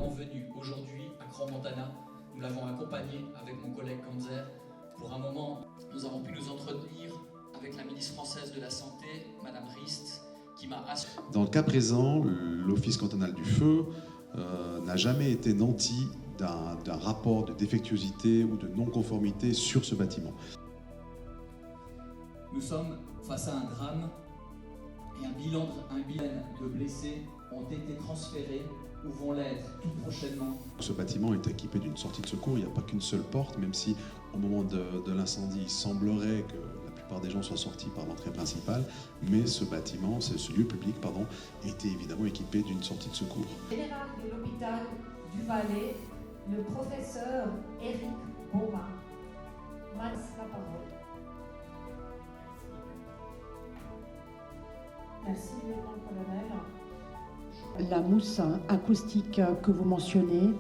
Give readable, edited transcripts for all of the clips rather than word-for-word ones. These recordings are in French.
simplement venu aujourd'hui à Crans-Montana. Nous l'avons accompagné avec mon collègue Ganzer. Pour un moment, nous avons pu nous entretenir avec la ministre française de la Santé, Madame Rist, qui m'a assuré. Dans le cas présent, l'Office cantonal du feu n'a jamais été nanti d'un rapport de défectuosité ou de non-conformité sur ce bâtiment. Nous sommes face à un drame et un bilan de blessés ont été transférés ou vont l'être tout prochainement. Ce bâtiment est équipé d'une sortie de secours, il n'y a pas qu'une seule porte, même si au moment de l'incendie, il semblerait que la plupart des gens soient sortis par l'entrée principale, mais ce bâtiment, ce lieu public, était évidemment équipé d'une sortie de secours. Général de l'hôpital du Valais, le professeur Éric Beaumont. Max, la parole. Merci, lieutenant-colonel. La mousse acoustique que vous mentionnez,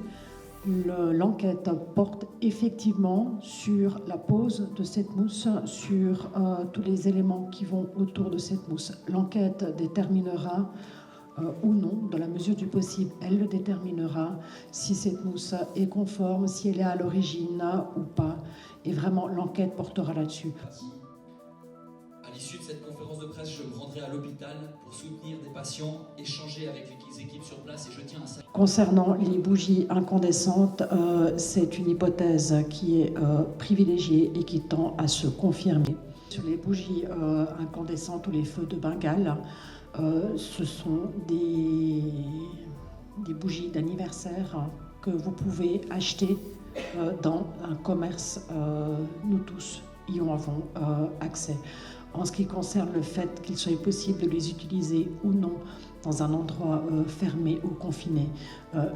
l'enquête porte effectivement sur la pose de cette mousse, sur tous les éléments qui vont autour de cette mousse. L'enquête déterminera ou non, dans la mesure du possible, elle le déterminera si cette mousse est conforme, si elle est à l'origine ou pas. Et vraiment, l'enquête portera là-dessus. À l'issue de cette conférence de presse, je me rendrai à l'hôpital pour soutenir des patients, échanger avec les équipes sur place et je tiens à saluer. Concernant les bougies incandescentes, c'est une hypothèse qui est privilégiée et qui tend à se confirmer. Sur les bougies incandescentes ou les feux de Bengale, ce sont des bougies d'anniversaire que vous pouvez acheter dans un commerce. Nous tous y avons accès. En ce qui concerne le fait qu'il soit possible de les utiliser ou non dans un endroit fermé ou confiné,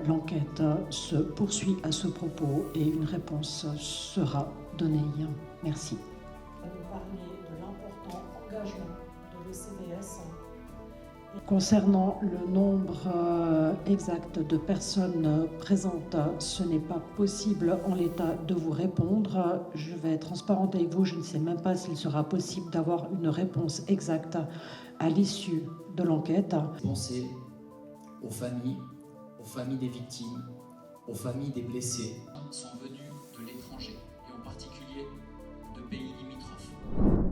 l'enquête se poursuit à ce propos et une réponse sera donnée. Merci. On va nous parler de l'important engagement de l'ECVS. Concernant le nombre exact de personnes présentes, ce n'est pas possible en l'état de vous répondre. Je vais être transparente avec vous, je ne sais même pas s'il sera possible d'avoir une réponse exacte à l'issue de l'enquête. Pensez aux familles des victimes, aux familles des blessés. Sont venus de l'étranger et en particulier de pays limitrophes.